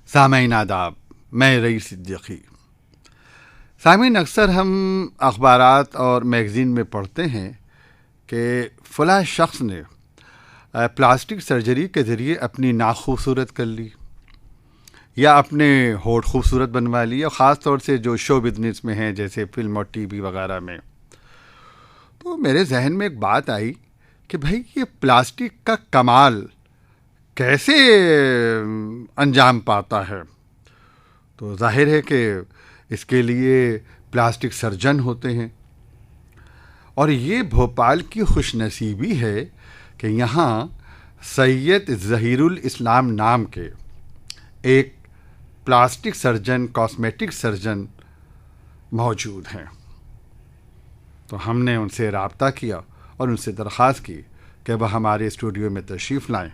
सामईन आदाब, मैं रईस सिद्दीकी। सामईन, अक्सर हम अखबारात और मैगज़ीन में पढ़ते हैं कि फ़लाँ शख्स ने प्लास्टिक सर्जरी के ज़रिए अपनी नाक खूबसूरत कर ली या अपने होठ खूबसूरत बनवा ली, और ख़ास तौर से जो शो बिज़नेस में हैं जैसे फिल्म और टीवी वगैरह में। तो मेरे जहन में एक बात आई कि भाई ये प्लास्टिक का कमाल कैसे अंजाम पाता है। तो जाहिर है कि इसके लिए प्लास्टिक सर्जन होते हैं, और ये भोपाल की खुशनसीबी है कि यहाँ सैयद ज़हीरुल इस्लाम नाम के एक प्लास्टिक सर्जन, कॉस्मेटिक सर्जन मौजूद हैं। तो हमने उनसे रब्ता किया और उनसे दरख्वास्त की कि वह हमारे स्टूडियो में तशरीफ़ लाएं,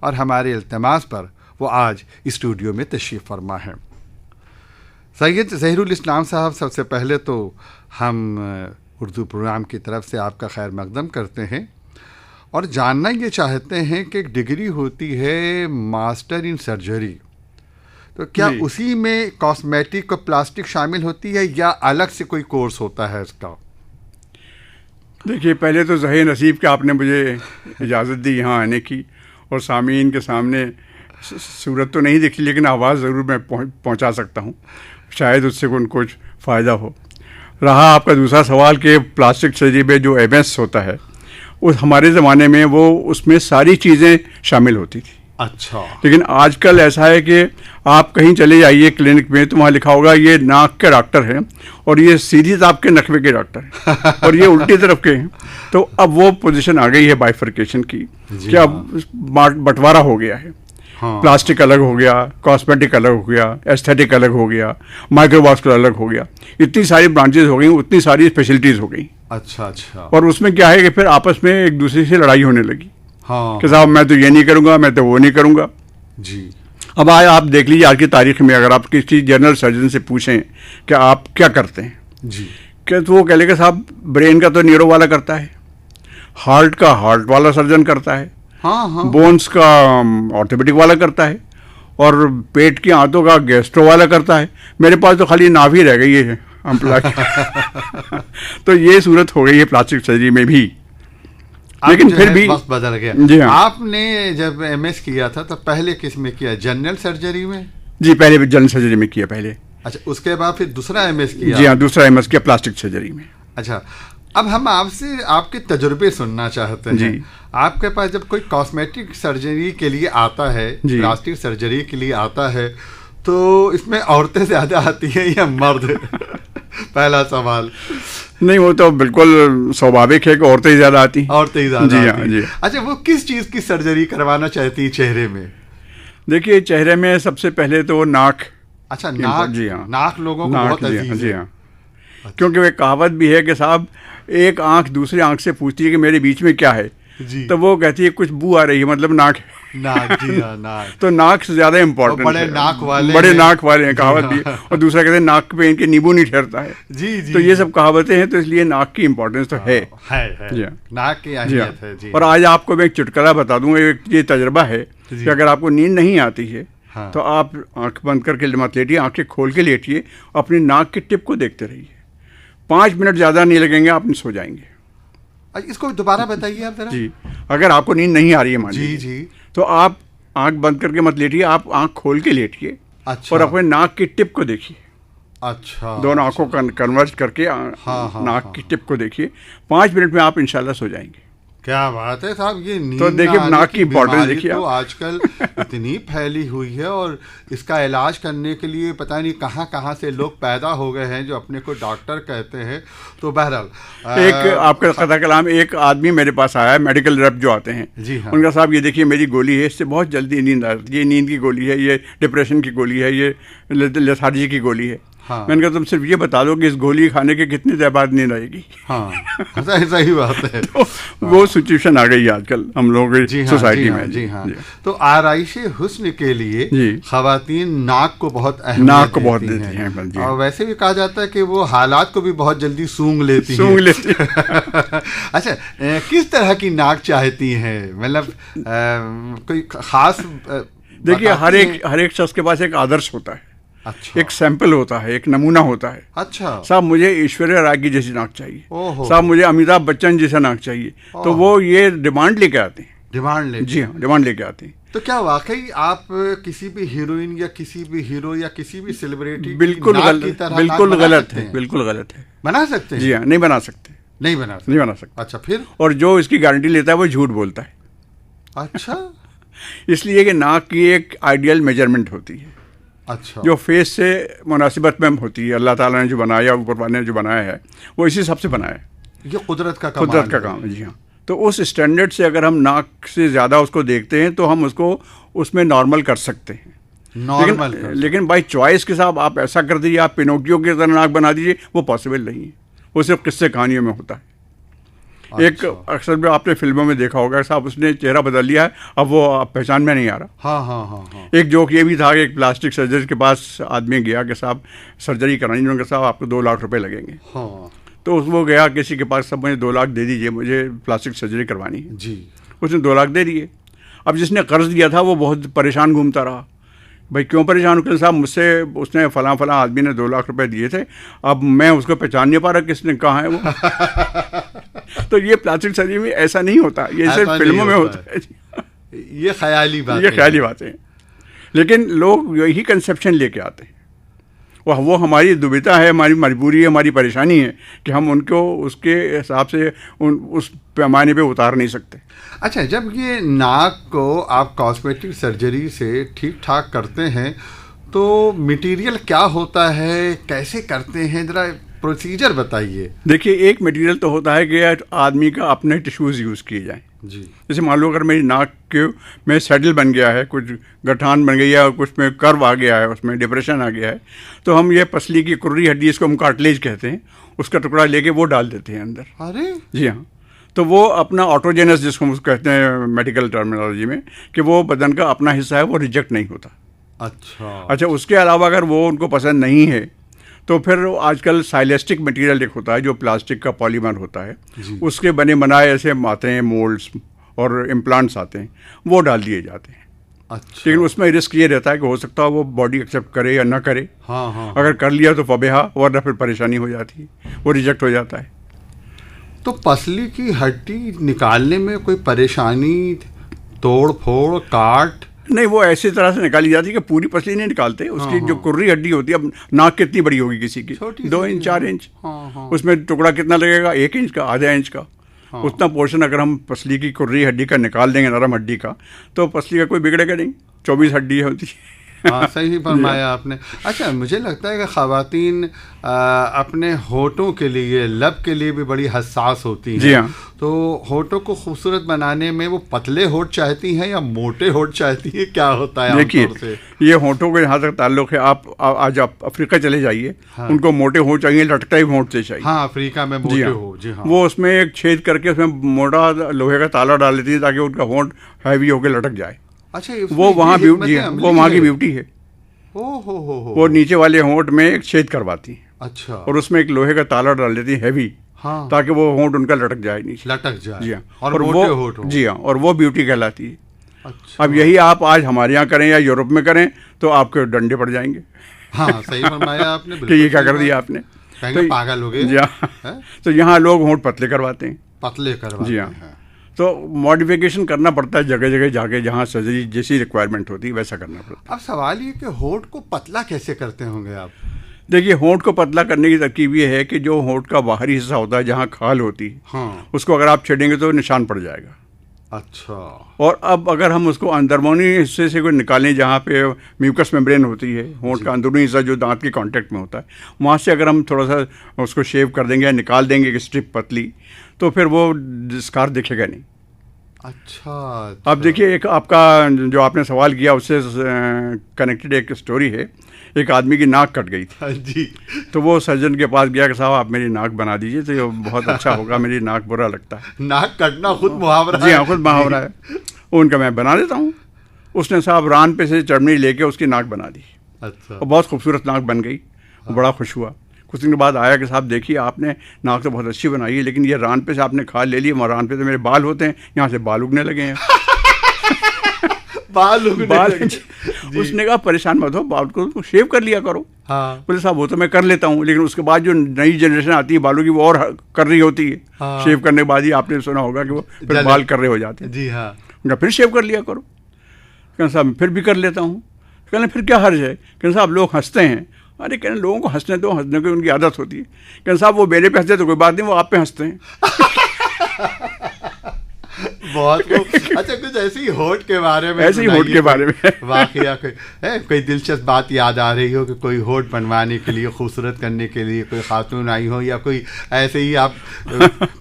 और हमारे इल्तिमास पर वो आज स्टूडियो में तशरीफ़ फरमा है। सैयद ज़हीरुल इस्लाम साहब, सबसे पहले तो हम उर्दू प्रोग्राम की तरफ से आपका खैर मकदम करते हैं और जानना ये चाहते हैं कि एक डिग्री होती है मास्टर इन सर्जरी, तो क्या उसी में कॉस्मेटिक और प्लास्टिक शामिल होती है या अलग से कोई कोर्स होता है इसका? देखिए, पहले तो ज़हीर नसीब कि आपने मुझे इजाज़त दी यहाँ आने की, और सामीन के सामने सूरत तो नहीं दिखी लेकिन आवाज़ ज़रूर मैं पहुँचा सकता हूँ, शायद उससे उनको कुछ फ़ायदा हो। रहा आपका दूसरा सवाल कि प्लास्टिक सर्जरी में जो MS होता है, उस हमारे ज़माने में वो उसमें सारी चीज़ें शामिल होती थी। अच्छा। लेकिन आजकल ऐसा है कि आप कहीं चले जाइए क्लिनिक में तो वहाँ लिखा होगा ये नाक के डॉक्टर हैं और ये सीधी आपके नखवे के डॉक्टर हैं और ये उल्टी तरफ के हैं। तो अब वो पोजीशन आ गई है बाइफर्केशन की कि अब बंटवारा हो गया है। हाँ। प्लास्टिक अलग हो गया, कॉस्मेटिक अलग हो गया, एस्थेटिक अलग हो गया, माइक्रोवास्कुलर अलग हो गया। इतनी सारी ब्रांचेज हो गई, उतनी सारी स्पेशलिटीज़ हो गई। अच्छा अच्छा। और उसमें क्या है कि फिर आपस में एक दूसरे से लड़ाई होने लगी। हाँ। कि साहब मैं तो ये नहीं करूँगा, मैं तो वो नहीं करूँगा जी। अब आज आप देख लीजिए, आज की तारीख में अगर आप किसी जनरल सर्जन से पूछें कि आप क्या करते हैं जी, क्या तो वो कह लेगा साहब ब्रेन का तो न्यूरो वाला करता है, हार्ट का हार्ट वाला सर्जन करता है, हाँ हाँ, बोन्स का ऑर्थोपेडिक वाला करता है, और पेट की आंतों का गैस्ट्रो वाला करता है। मेरे पास तो खाली नाभ ही रह गई है अम्पला की। तो ये सूरत हो गई है प्लास्टिक सर्जरी में भी। लेकिन फिर भी वक्त बदल गया। जी हाँ। आपने जब MS किया था तो पहले किस में किया? जनरल सर्जरी में? जी, पहले जनरल सर्जरी में किया पहले। अच्छा, उसके बाद फिर दूसरा MS किया? जी हाँ, दूसरा MS किया प्लास्टिक सर्जरी में। अच्छा, अब हम आपसे आपके तजुर्बे सुनना चाहते हैं। जी। आपके पास जब कोई कॉस्मेटिक सर्जरी के लिए आता है, प्लास्टिक सर्जरी के लिए आता है, तो इसमें औरतें ज़्यादा आती हैं या मर्द? पहला सवाल। नहीं, वो तो बिल्कुल स्वाभाविक है कि औरतें ही ज़्यादा आती हैं। औरतें ही ज़्यादा जी आती हाँ, जी। अच्छा, वो किस चीज़ की सर्जरी करवाना चाहती है चेहरे में? देखिए, चेहरे में सबसे पहले तो नाक। अच्छा, नाक। जी हाँ, नाक लोगों को बहुत अजीज है। जी हाँ। क्योंकि वो कहावत भी है कि साहब एक आंख दूसरी आंख से पूछती है कि मेरे बीच में क्या है जी। तो वो कहती है कुछ बू आ रही है, मतलब नाक है। नाक, जी हाँ, नाक। तो नाक से ज्यादा इम्पोर्टेंट, बड़े नाक वाले, बड़े नाक वाले हैं, कहावत भी है। और दूसरा कहते हैं नाक पे इनके नींबू नहीं ठहरता है। जी जी। तो ये सब कहावतें हैं, तो इसलिए नाक की इम्पोर्टेंस तो है। जी, नाक की अहमियत है। जी। और आज आपको मैं एक चुटकुला बता दूंगा, ये तजर्बा है कि अगर आपको नींद नहीं आती है तो आप आंख बंद करके मत लेटिए, आंखें खोल के लेटिए, अपनी नाक की टिप को देखते रहिए। 5 मिनट ज़्यादा नहीं लगेंगे, आप सो जाएंगे। इसको दोबारा बताइए आप जरा। जी, अगर आपको नींद नहीं आ रही है मान लीजिए, जी जी, तो आप आंख बंद करके मत लेटिए, आप आंख खोल के लेटिए। अच्छा। और अपने नाक की टिप को देखिए। अच्छा। दोनों आंखों का कन्वर्ज करके नाक की टिप को देखिए। 5 मिनट में आप इंशाल्लाह सो जाएंगे। क्या बात है साहब, ये नींद तो देखिए नाक की इम्पोर्टेंस देखिए। तो आजकल इतनी फैली हुई है और इसका इलाज करने के लिए पता नहीं कहाँ कहाँ से लोग पैदा हो गए हैं जो अपने को डॉक्टर कहते हैं। तो बहरहाल एक आपका कथा कलाम, एक आदमी मेरे पास आया है, मेडिकल रेप जो आते हैं। जी हाँ। उनका साहब ये देखिए मेरी गोली है, इससे बहुत जल्दी नींद आती है, ये नींद की गोली है, ये डिप्रेशन की गोली है, ये लेथार्जी की गोली है। हाँ। मैंने कहा तुम सिर्फ ये बता दो कि इस गोली खाने के कितनी देर बाद नींद आएगी। हाँ, सही बात है। तो वो सिचुएशन आ गई आजकल हम लोगों की सोसाइटी में। जी हाँ। तो आराइशे हुस्न के लिए खवातीन नाक को बहुत अहमियत देती हैं। और वैसे भी कहा जाता है कि वो हालात को भी बहुत जल्दी सूंघ लेती हैं। अच्छा, किस तरह की नाक चाहती हैं? मतलब कोई खास देखिए बताती हैं? हर एक शख्स के पास एक आदर्श होता है, अच्छा। एक सैंपल होता है, एक नमूना होता है। अच्छा। साहब मुझे ऐश्वर्या राय की जैसी नाक चाहिए, ओहो। साहब मुझे अमिताभ बच्चन जैसा नाक चाहिए, तो ओह। वो ये डिमांड लेके आते हैं। डिमांड ले। जी हाँ, डिमांड लेके आते हैं। तो क्या वाकई आप किसी भी हीरोइन या किसी भी हीरो या किसी भी सेलिब्रिटी बिल्कुल गलत, बिल्कुल गलत है, बिल्कुल गलत है। बना सकते हैं? जी हाँ, नहीं बना सकते, नहीं बना सकते। नहीं बना सकते। अच्छा, फिर? और जो इसकी गारंटी लेता है वो झूठ बोलता है। अच्छा। इसलिए कि नाक की एक आइडियल मेजरमेंट होती है, अच्छा। जो फेस से मुनासिबत में होती है। अल्लाह ताला ने जो बनाया, ऊपर वाले ने जो बनाया है, वो इसी हिसाब से बनाया है। ये कुदरत का कमाल कुदरत का है। काम है। जी हाँ। तो उस स्टैंडर्ड से अगर हम नाक से ज़्यादा उसको देखते हैं तो हम उसको उसमें नॉर्मल कर सकते हैं। नॉर्मल लेकिन बाई चॉइस के साथ आप ऐसा कर दीजिए, आप पिनोकियो की तरह नाक बना दीजिए, वो पॉसिबल नहीं है। वो सिर्फ किस्से कहानियों में होता है। एक अक्सर भी आपने फिल्मों में देखा होगा, साहब उसने चेहरा बदल लिया है, अब वो पहचान में नहीं आ रहा। हाँ हाँ हाँ हाँ। एक जोक ये भी था कि एक प्लास्टिक सर्जरी के पास आदमी गया कि साहब सर्जरी करानी, उन्होंने कहा साहब आपको 2 लाख रुपए लगेंगे। हाँ तो वो गया किसी के पास, सब मुझे 2 लाख दे दीजिए, मुझे प्लास्टिक सर्जरी करवानी है। जी। उसने 2 लाख दे दिए। अब जिसने कर्ज दिया था वो बहुत परेशान घूमता रहा। भाई क्यों परेशान हो? साहब मुझसे उसने फलां फलां आदमी ने 2 लाख रुपए दिए थे, अब मैं उसको पहचान नहीं पा रहा किसने कहाँ है वो। तो ये प्लास्टिक सर्जरी में ऐसा नहीं होता, ये सिर्फ फिल्मों में होता है। ये ख्याली बात, ये ख्याली बातें हैं। लेकिन लोग यही कंसेप्शन लेके आते हैं। वो हमारी दुविधा है, हमारी मजबूरी है, हमारी परेशानी है कि हम उनको उसके हिसाब से उस पैमाने पे उतार नहीं सकते। अच्छा, जब ये नाक को आप कॉस्मेटिक सर्जरी से ठीक ठाक करते हैं तो मटेरियल क्या होता है, कैसे करते हैं, जरा प्रोसीजर बताइए। देखिए, एक मटेरियल तो होता है कि आदमी का अपने टिश्यूज़ यूज़ किए जाएं। जी। जैसे मान लो अगर मेरी नाक के में सैडल बन गया है, कुछ गठान बन गई है, कुछ में कर्व आ गया है, उसमें डिप्रेशन आ गया है, तो हम ये पसली की कुर्री हड्डी, इसको हम कार्टिलेज कहते हैं, उसका टुकड़ा लेके वो डाल देते हैं अंदर। अरे जी हाँ। तो वो अपना ऑटोजेनस, जिसको हम कहते हैं मेडिकल टर्मिनोलॉजी में, कि वो बदन का अपना हिस्सा है, वो रिजेक्ट नहीं होता। अच्छा, उसके अलावा अगर वो उनको पसंद नहीं है तो फिर आजकल साइलेस्टिक मटेरियल एक होता है जो प्लास्टिक का पॉलीमर होता है, उसके बने बनाए ऐसे आते हैं मोल्ड्स और इम्प्लांट्स आते हैं, वो डाल दिए जाते हैं। अच्छा। लेकिन उसमें रिस्क ये रहता है कि हो सकता है वो बॉडी एक्सेप्ट करे या ना करे। हाँ हाँ। अगर कर लिया तो फबेहा, वरना फिर परेशानी हो जाती है, वो रिजेक्ट हो जाता है। तो पसली की हड्डी निकालने में कोई परेशानी, तोड़ फोड़, काट? नहीं, वो ऐसी तरह से निकाली जाती है कि पूरी पसली नहीं निकालते। उसकी जो कुर्री हड्डी होती है, अब नाक कितनी बड़ी होगी किसी की, 2 इंच 4 इंच, उसमें टुकड़ा कितना लगेगा, 1 इंच का, आधा इंच का, उतना पोर्शन अगर हम पसली की कुर्री हड्डी का निकाल देंगे, नरम हड्डी का, तो पसली का कोई बिगड़ेगा नहीं। 24 हड्डी होती है। हाँ, सही फरमाया आपने। अच्छा, मुझे लगता है कि ख़वातीन अपने होठों के लिए, लब के लिए भी बड़ी हसास होती हैं। जी हाँ। तो होठों को खूबसूरत बनाने में वो पतले होठ चाहती हैं या मोटे होठ चाहती हैं, क्या होता है? देखिए, ये होठों के जहाँ तक ताल्लुक है, आज आप अफ्रीका चले जाइए, हाँ। उनको मोटे होठ चाहिए, लटका ही होठ से चाहिए। हाँ, अफ्रीका में मोटे हो। जी हाँ। वो उसमें एक छेद करके उसमें मोटा लोहे का ताला डाल देती है ताकि उनका होठ हैवी होकर लटक जाए। अच्छा, वो वहाँ ब्यूटी है, वो वहाँ की ब्यूटी है। हो। वो नीचे वाले होंठ में एक छेद करवाती है। अच्छा। और उसमें एक लोहे का ताला डाल देती है हैवी। हाँ। ताकि वो होंठ उनका लटक जाए नीचे, लटक जाए। जी हाँ। और मोटे होंठ हो। जी हाँ, और वो ब्यूटी कहलाती है। अच्छा। अब यही आप आज हमारे यहाँ करें या यूरोप में करें तो आपके डंडे पड़ जाएंगे। हाँ, सही फरमाया आपने। कि ये क्या कर दिया आपने, तो पागल हो गए। जी हाँ। तो यहाँ लोग होंठ पतले करवाते हैं। पतले करवाते जी हैं। हाँ। तो मॉडिफिकेशन करना पड़ता है, जगह जगह जाके जहाँ सर्जरी जैसी रिक्वायरमेंट होती है वैसा करना पड़ता है। अब सवाल ये कि होंठ को पतला कैसे करते होंगे आप? देखिए, होंठ को पतला करने की तरकीब ये है कि जो होंठ का बाहरी हिस्सा होता है, जहाँ खाल होती है, हाँ। उसको अगर आप छेड़ेंगे तो निशान पड़ जाएगा। अच्छा। और अब अगर हम उसको अंदरमोनी हिस्से से कोई निकालें, जहाँ पे म्यूकस मेम्ब्रेन होती है, होंठ का अंदरूनी हिस्सा जो दांत के कांटेक्ट में होता है, वहाँ से अगर हम थोड़ा सा उसको शेव कर देंगे या निकाल देंगे एक स्ट्रिप पतली, तो फिर वो स्कार दिखेगा नहीं। अच्छा। अब देखिए, एक आपका जो आपने सवाल किया उससे कनेक्टेड एक स्टोरी है। एक आदमी की नाक कट गई थी जी। तो वो सर्जन के पास गया कि साहब आप मेरी नाक बना दीजिए तो ये बहुत अच्छा होगा, मेरी नाक बुरा लगता है। नाक कटना खुद मुहावरा है। जी हाँ, खुद मुहावरा है। उनका मैं बना देता हूँ। उसने साहब रान पे से चटनी लेके उसकी नाक बना दी। अच्छा। और बहुत खूबसूरत नाक बन गई। बड़ा खुश हुआ। कुछ दिन के बाद आया कि साहब देखिए, आपने नाक तो बहुत अच्छी बनाई है, लेकिन ये रान पे से आपने खाल ले ली, वहाँ रान पे तो मेरे बाल होते हैं, यहाँ से बाल उगने लगे हैं। बाल उगने बाल लगे। जी। उसने कहा परेशान मत हो, बाल को शेव कर लिया करो। हाँ बोले साहब वो तो मैं कर लेता हूँ, लेकिन उसके बाद जो नई जनरेशन आती है बालों की वो और कर रही होती है। हाँ। शेव करने के बाद ही आपने सुना होगा कि वो फिर जले। बाल कर रहे हो जाते हैं। जी हाँ। उनका फिर शेव कर लिया करो। कहना साहब फिर भी कर लेता हूँ। कहना फिर क्या हर्ज है? कहना साहब लोग हंसते हैं। अरे कहना लोगों को हंसने दो, हंसने की उनकी आदत होती है। कहना साहब वो मेरे पे हंसते तो कोई बात नहीं, वो आप पे हंसते हैं। बहुत खूब। अच्छा, कुछ ऐसी होठ के बारे में ऐसे ही होठ के बारे में वाकया कोई दिलचस्प बात याद आ रही हो कि कोई होठ बनवाने के लिए, खूबसूरत करने के लिए कोई खातून आई हो, या कोई ऐसे ही आप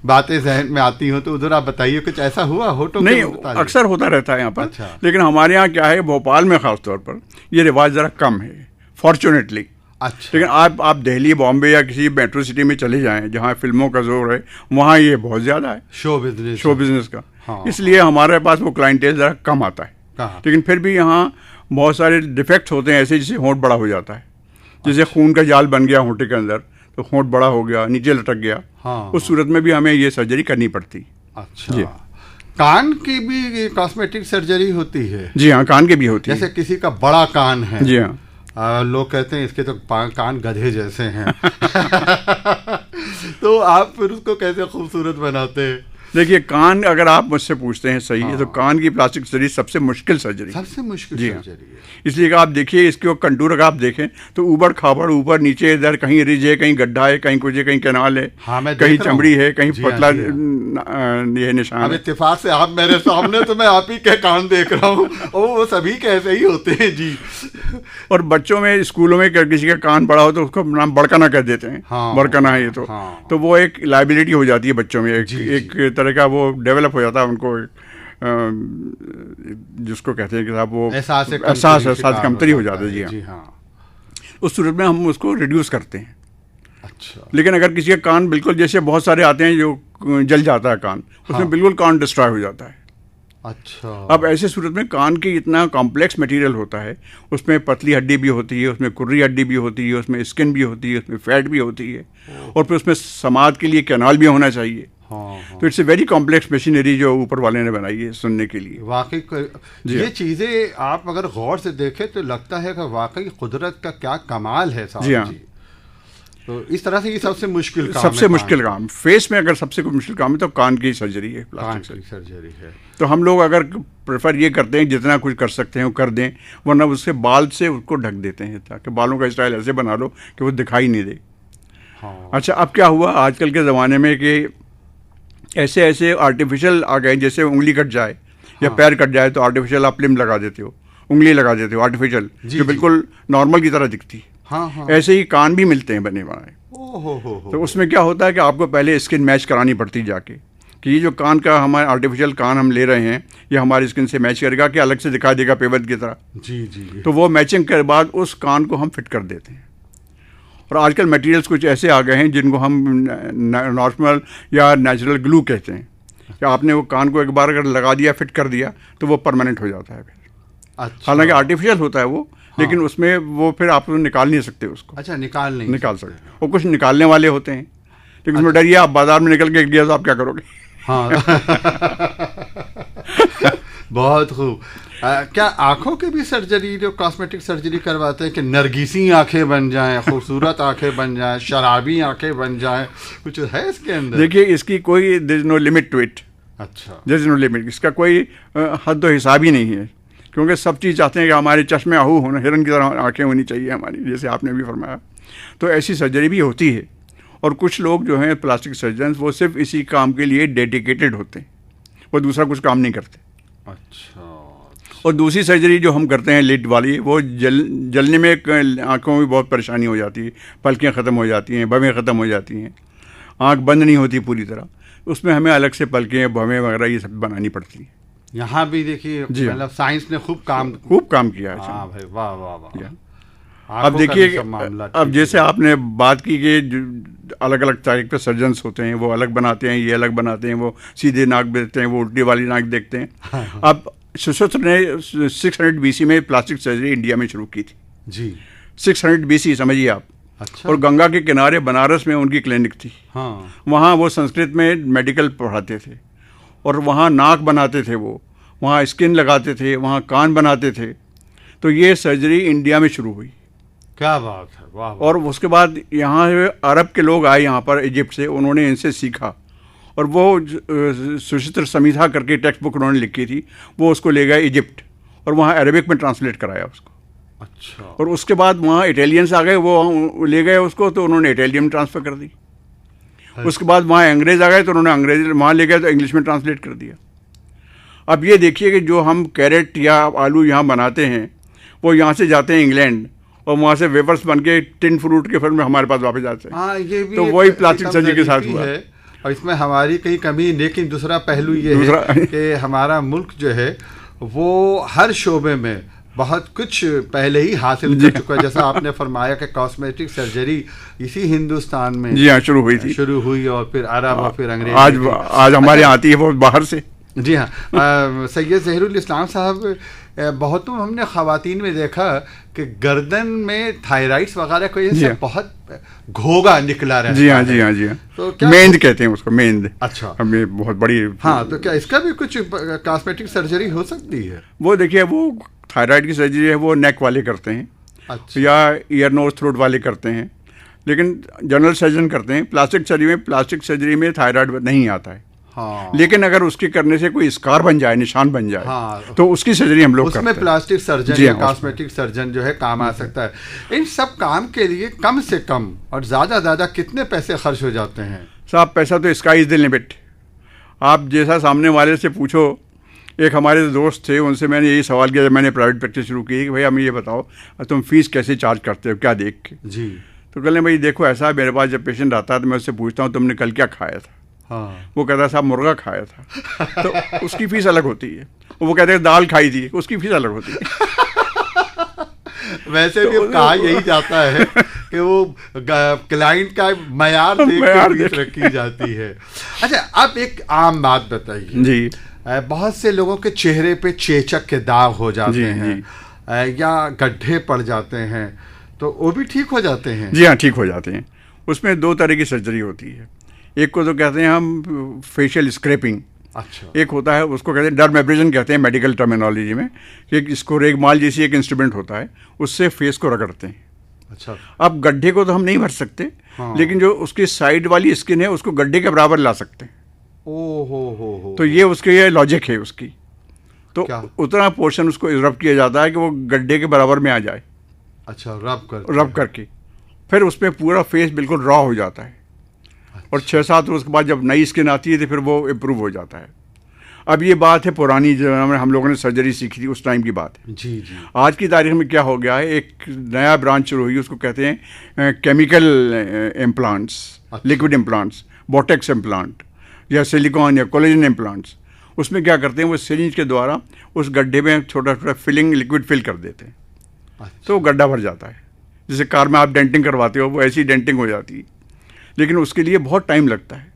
बातें जहन में आती हो तो उधर आप बताइए, कुछ ऐसा हुआ होठों नहीं, के मुतालिक? अक्सर होता रहता है यहाँ पर। अच्छा। लेकिन हमारे यहाँ क्या है, भोपाल में खास तौर पर ये रिवाज ज़रा कम है, फॉर्चुनेटली। अच्छा। लेकिन आप दिल्ली, बॉम्बे या किसी मेट्रो सिटी में चले जाएं जहाँ फिल्मों का जोर है, वहाँ ये बहुत ज़्यादा है, शो बिजनेस का। हाँ। इसलिए हमारे पास वो क्लाइंटेल ज़रा कम आता है। कहाँ? लेकिन फिर भी यहाँ बहुत सारे डिफेक्ट्स होते हैं ऐसे, जिससे होंठ बड़ा हो जाता है। जैसे खून का जाल बन गया होंठ के अंदर, तो होंठ बड़ा हो गया, नीचे लटक गया। हाँ, उस सूरत में भी हमें ये सर्जरी करनी पड़ती। अच्छा जी। कान की भी कॉस्मेटिक सर्जरी होती है? जी हाँ, कान के भी होती है। जैसे किसी का बड़ा कान है, जी हाँ, लोग कहते हैं इसके तो कान गधे जैसे हैं। तो आप फिर उसको कैसे खूबसूरत बनाते हैं? देखिए कान अगर आप मुझसे पूछते हैं सही है, तो हाँ। कान की प्लास्टिक सर्जरी सबसे मुश्किल सर्जरी। सबसे मुश्किल जी हाँ। सर्जरी है। इसलिए कि आप देखिए इसके वो कंटूर अगर आप देखें तो ऊबड़ खाबड़, ऊपर नीचे, इधर कहीं रिज है, कहीं गड्ढा है, कहीं कुछ है, कहीं कैनाल है, हाँ, मैं कहीं देख रहा हूँ। चमड़ी है, कहीं जी हाँ, पतला जी हाँ। ये निशान अब है। इत्तेफाक से आप मेरे सामने, तो मैं आप ही के कान देख रहा हूँ, और वो सभी के ऐसे ही होते हैं। जी। और बच्चों में स्कूलों में किसी का कान बड़ा हो तो उसको नाम बड़काना कह देते हैं। हाँ। बड़काना है ये तो। हाँ। तो वो एक लाइबिलिटी हो जाती है बच्चों में, जी, एक तरह का वो डेवलप हो जाता है उनको, जिसको कहते हैं कि साहब वो एहसास कमतरी हो जाता है। जी हाँ। जी हाँ। उस सूरत में हम उसको रिड्यूस करते हैं। अच्छा। लेकिन अगर किसी का कान बिल्कुल, जैसे बहुत सारे आते हैं जो जल जाता है कान, उसमें हाँ। बिल्कुल कान डिस्ट्रॉय हो जाता है। अच्छा। अब ऐसे सूरत में कान की इतना कॉम्प्लेक्स मटेरियल होता है, उसमें पतली हड्डी भी होती है, उसमें कुर्री हड्डी भी होती है, उसमें स्किन भी होती है, उसमें फैट भी होती है, और फिर उसमें समाज के लिए कैनाल भी होना चाहिए। हाँ। तो it's a very complex machinery जो ऊपर वाले ने बनाई है सुनने के लिए। वाकई ये चीजें आप अगर गौर से देखें तो लगता है कि वाकई कुदरत का क्या कमाल है साहब। जी हाँ। तो इस तरह से ये सबसे मुश्किल काम सबसे है मुश्किल काम फेस में अगर सबसे मुश्किल काम है तो कान की सर्जरी है, कान प्लास्टिक की सर्जरी है। तो हम लोग अगर प्रेफर ये करते हैं जितना कुछ कर सकते हैं वो कर दें, वरना उससे बाल से उसको ढक देते हैं ताकि बालों का स्टाइल ऐसे बना लो कि वो दिखाई नहीं दे। हाँ। अच्छा, अब क्या हुआ आजकल के ज़माने में कि ऐसे ऐसे आर्टिफिशियल आ गए, जैसे उंगली कट जाए या हाँ। पैर कट जाए तो आर्टिफिशियल आप लिम्ब लगा देते हो, उंगली लगा देते हो आर्टिफिशियल, जी, जो जी। बिल्कुल नॉर्मल की तरह दिखती है। हाँ हाँ। ऐसे ही कान भी मिलते हैं बने बनाए। हो। तो उसमें क्या होता है कि आपको पहले स्किन मैच करानी पड़ती जाके, कि ये जो कान का हमारे आर्टिफिशियल कान हम ले रहे हैं ये हमारी स्किन से मैच करेगा कि अलग से दिखा देगा पेवत की तरह। जी जी। तो वो मैचिंग के बाद उस कान को हम फिट कर देते हैं। और आजकल मटेरियल्स कुछ ऐसे आ गए हैं जिनको हम नॉर्मल या नेचुरल ग्लू कहते हैं, कि आपने वो कान को एक बार अगर लगा दिया, फिट कर दिया, तो वो परमानेंट हो जाता है फिर। अच्छा। हालांकि आर्टिफिशियल होता है वो, लेकिन उसमें वो फिर आप निकाल नहीं सकते उसको। अच्छा, निकाल सकते वो कुछ निकालने वाले होते हैं, लेकिन उसमें डरिए आप बाजार में निकल के गिर गया तो आप क्या करोगे। हाँ। बहुत खूब। क्या आंखों की भी सर्जरी, जो कॉस्मेटिक सर्जरी करवाते हैं, कि नरगिसी आंखें बन जाएं, खूबसूरत आंखें बन जाएं, शराबी आंखें बन जाएं, कुछ है इसके अंदर? देखिए इसकी कोई there is no limit to it. अच्छा। देयर इज नो लिमिट, इसका कोई हद और हिसाब ही नहीं है, क्योंकि सब चीज़ चाहते हैं कि हमारे चश्मे आहू होना, हिरन की तरह आंखें होनी चाहिए हमारी, जैसे आपने भी फरमाया। तो ऐसी सर्जरी भी होती है। और कुछ लोग जो हैं प्लास्टिक सर्जन, वो सिर्फ इसी काम के लिए डेडिकेटेड होते हैं, वो दूसरा कुछ काम नहीं करते। अच्छा। और दूसरी सर्जरी जो हम करते हैं लिड वाली, वो जलने में आँखों में बहुत परेशानी हो जाती है, पलकें ख़त्म हो जाती हैं, भवें ख़त्म हो जाती हैं, आँख बंद नहीं होती पूरी तरह, उसमें हमें अलग से पलकें, भवें वगैरह ये सब बनानी पड़ती हैं। यहाँ भी देखिए, मतलब साइंस ने खूब काम किया है। हाँ भाई, वाह वाह वाह। अब देखिए, अब जैसे आपने बात की कि अलग अलग टाइप के सर्जन्स होते हैं, वो अलग बनाते हैं, ये अलग बनाते हैं, वो सीधे नाक देखते हैं, वो उल्टी वाली नाक देखते हैं। अब सुश्रुत ने 600 BC में प्लास्टिक सर्जरी इंडिया में शुरू की थी। जी। 600 BC समझिए आप। अच्छा। और गंगा के किनारे बनारस में उनकी क्लिनिक थी। हाँ। वहाँ वो संस्कृत में मेडिकल पढ़ाते थे और वहाँ नाक बनाते थे वो, वहाँ स्किन लगाते थे, वहाँ कान बनाते थे। तो ये सर्जरी इंडिया में शुरू हुई। क्या बात है, वाह। और उसके बाद यहाँ अरब के लोग आए यहाँ पर इजिप्ट से, उन्होंने इनसे सीखा और वो सुचित्र संहिता करके टेक्स्ट बुक उन्होंने लिखी थी, वो उसको ले गए इजिप्ट और वहाँ अरबिक में ट्रांसलेट कराया उसको। अच्छा। और उसके बाद वहाँ इटालियंस आ गए, वो ले गए उसको, तो उन्होंने इटालियन में ट्रांसफ़र कर दी। उसके बाद वहाँ अंग्रेज़ आ गए तो उन्होंने अंग्रेजी वहाँ ले गए तो इंग्लिश में ट्रांसलेट कर दिया। अब ये देखिए कि जो हम कैरेट या आलू यहाँ बनाते हैं वो यहाँ से जाते हैं इंग्लैंड और वहाँ से वेफर्स बन के टिन फ्रूट के फॉर्म में हमारे पास वापस जाते हैं। हाँ, ये भी तो वही प्लास्टिक सर्जरी के साथ हुआ है और इसमें हमारी कहीं कमी, लेकिन दूसरा पहलू ये है कि हमारा मुल्क जो है वो हर शोबे में बहुत कुछ पहले ही हासिल कर चुका है। जैसा आपने फरमाया कि कॉस्मेटिक सर्जरी इसी हिंदुस्तान में जी हाँ शुरू हुई और फिर अरब और फिर अंग्रेज। आज हमारे यहाँ आती है वो बाहर से। जी हाँ। सैयद ज़हीरुल इस्लाम साहब, बहुतों हमने ख़वातीन में देखा कि गर्दन में थायराइड्स वगैरह को ये सब बहुत घोगा निकला रहता है। जी हाँ जी हाँ जी हाँ। तो क्या मेंद कहते हैं उसको, मेंद। अच्छा। हमें बहुत बड़ी। हाँ, तो क्या इसका भी कुछ कॉस्मेटिक सर्जरी हो सकती है? वो देखिए, वो थायराइड की सर्जरी है वो नेक वाले करते हैं। अच्छा। या ईयर नोज थ्रोट वाले करते हैं, लेकिन जनरल सर्जन करते हैं। प्लास्टिक सर्जरी में थायराइड नहीं आता है। हाँ। लेकिन अगर उसके करने से कोई स्कार बन जाए, निशान बन जाए, हाँ, तो उसकी सर्जरी हम लोग करते हैं। उसमें प्लास्टिक सर्जन या कॉस्मेटिक सर्जन जो है काम आ सकता है। इन सब काम के लिए कम से कम और ज़्यादा कितने पैसे खर्च हो जाते हैं? साहब, पैसा तो स्काई इज द लिमिट। आप जैसा सामने वाले से पूछो। एक हमारे दोस्त थे, उनसे मैंने यही सवाल किया जब मैंने प्राइवेट प्रैक्टिस शुरू की कि भाई हमें ये बताओ तुम फीस कैसे चार्ज करते हो, क्या देख के? जी। तो कहले भाई देखो ऐसा है, मेरे पास जब पेशेंट आता है तो मैं उससे पूछता हूँ तुमने कल क्या खाया था। हाँ। वो कहता है साहब मुर्गा खाया था। तो उसकी फीस अलग होती है। वो कहते हैं दाल खाई थी, उसकी फीस अलग होती है। वैसे भी कहा यही जाता है कि वो क्लाइंट का मयार देख रखी जाती है। अच्छा, अब एक आम बात बताइए जी। बहुत से लोगों के चेहरे पे चेचक के दाग हो जाते हैं या गड्ढे पड़ जाते हैं, तो वो भी ठीक हो जाते हैं? जी हाँ, ठीक हो जाते हैं। उसमें दो तरह की सर्जरी होती है। एक को तो कहते हैं हम फेशियल स्क्रैपिंग। अच्छा। एक होता है, उसको कहते हैं डर्मेब्रेशन कहते हैं मेडिकल टर्मिनोलॉजी में, कि इसको रेगमाल जैसी एक इंस्ट्रूमेंट होता है, उससे फेस को रगड़ते हैं। अच्छा। अब गड्ढे को तो हम नहीं भर सकते। हाँ। लेकिन जो उसकी साइड वाली स्किन है उसको गड्ढे के बराबर ला सकते हैं। हो। तो ये उसके ये लॉजिक है उसकी। तो क्या? उतना पोर्शन उसको रब किया जाता है कि वो गड्ढे के बराबर में आ जाए। अच्छा, रब करके फिर उसमें पूरा फेस बिल्कुल रॉ हो जाता है। अच्छा। और 6-7 रोज के बाद जब नई स्किन आती है तो फिर वो इम्प्रूव हो जाता है। अब ये बात है पुरानी जो हम लोगों ने सर्जरी सीखी थी उस टाइम की बात है। जी। आज की तारीख में क्या हो गया है, एक नया ब्रांच शुरू हुई, उसको कहते हैं chemical implants, liquid implants, Botox implant या सिलिकॉन या कोलेजन इम्प्लांट्स। उसमें क्या करते हैं, वो सिरिंज के द्वारा उस गड्ढे में छोटा छोटा फिलिंग लिक्विड फिल कर देते हैं। अच्छा। तो गड्ढा भर जाता है। जैसे कार में आप डेंटिंग करवाते हो वो ऐसी डेंटिंग हो जाती है, लेकिन उसके लिए बहुत टाइम लगता है।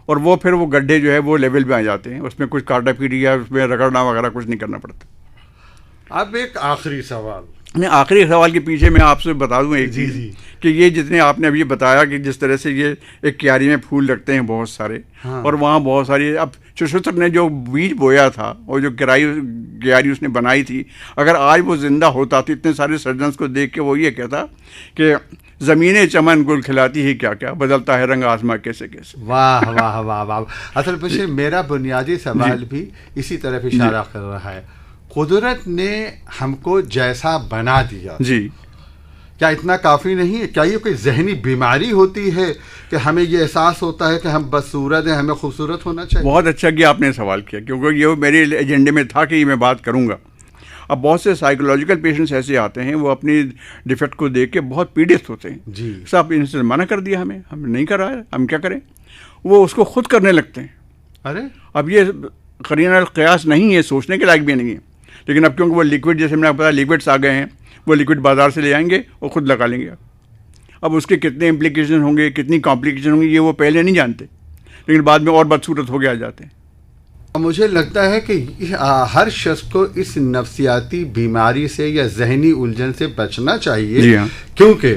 और वो फिर वो गड्ढे जो है वो लेवल में आ जाते हैं, उसमें कुछ काटापीटी या उसमें रगड़ना वगैरह कुछ नहीं करना पड़ता। अब एक आखिरी सवाल, नहीं, आखिरी सवाल के पीछे मैं आपसे बता दूं एक चीज़ कि ये जितने आपने अभी बताया कि जिस तरह से ये एक क्यारी में फूल लगते हैं बहुत सारे। हाँ। और वहाँ बहुत सारी, अब सुश्रुत ने जो बीज बोया था और जो क्यारी उसने बनाई थी, अगर आज वो जिंदा होता तो इतने सारे सर्जन्स को देख के वो ये कहता कि ज़मीनें चमन गुल खिलाती ही क्या क्या, बदलता है रंग आसमां कैसे कैसे। वाह वाह वाह वाह। असल में मेरा बुनियादी सवाल भी इसी तरफ इशारा कर रहा है। कुदरत ने हमको जैसा बना दिया जी, क्या इतना काफ़ी नहीं है? क्या ये कोई जहनी बीमारी होती है कि हमें ये एहसास होता है कि हम बदसूरत हैं, हमें खूबसूरत होना चाहिए? बहुत अच्छा कि आपने सवाल किया, क्योंकि ये मेरे एजेंडे में था कि मैं बात करूंगा। अब बहुत से साइकोलॉजिकल पेशेंट्स ऐसे आते हैं, वो अपनी डिफेक्ट को देख के बहुत पीड़ित होते हैं। जी। साहब इनसे मना कर दिया, हमें नहीं करा है, हम क्या करें? वो उसको खुद करने लगते हैं। अरे अब ये करीना क़यास नहीं है, सोचने के लायक भी नहीं है। लेकिन अब क्योंकि वो लिक्विड, जैसे मैंने आपको बताया लिक्विड्स आ गए हैं, वो लिक्विड बाजार से ले आएंगे और ख़ुद लगा लेंगे। अब उसके कितने इम्प्लीकेशन होंगे, कितनी कॉम्प्लिकेशन होंगी, ये वो पहले नहीं जानते, लेकिन बाद में और बदसूरत हो के आ जाते हैं। मुझे लगता है कि हर शख्स को इस नफ्सियाती बीमारी से या जहनी उलझन से बचना चाहिए। हाँ। क्योंकि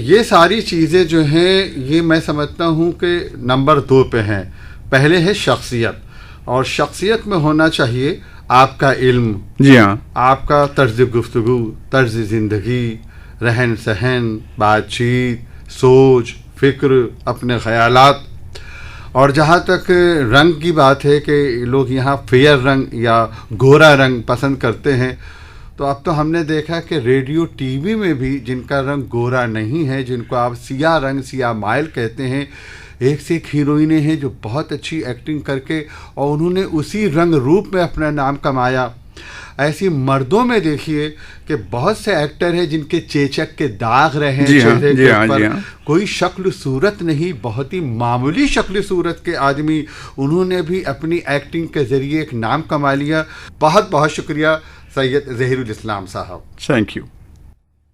ये सारी चीज़ें जो हैं, ये मैं समझता हूँ कि नंबर 2 पे हैं। पहले है शख्सियत, और शख्सियत में होना चाहिए आपका इल्म, जी हाँ, आपका तर्ज गुफ्तगू, तर्ज ज़िंदगी, रहन सहन, बातचीत, सोच, फ़िक्र, अपने ख़यालात। और जहाँ तक रंग की बात है कि लोग यहाँ फेयर रंग या गोरा रंग पसंद करते हैं, तो अब तो हमने देखा कि रेडियो टीवी में भी जिनका रंग गोरा नहीं है, जिनको आप सिया रंग, सिया माइल कहते हैं, एक से एक हीरोइनें हैं जो बहुत अच्छी एक्टिंग करके और उन्होंने उसी रंग रूप में अपना नाम कमाया। ऐसी मर्दों में देखिए कि बहुत से एक्टर हैं जिनके चेचक के दाग रहे हैं चेहरे के ऊपर, कोई शक्ल सूरत नहीं, बहुत ही मामूली शक्ल सूरत के आदमी, उन्होंने भी अपनी एक्टिंग के ज़रिए एक नाम कमा लिया। बहुत बहुत शुक्रिया सैयद ज़हीरुल इस्लाम साहब। Thank you.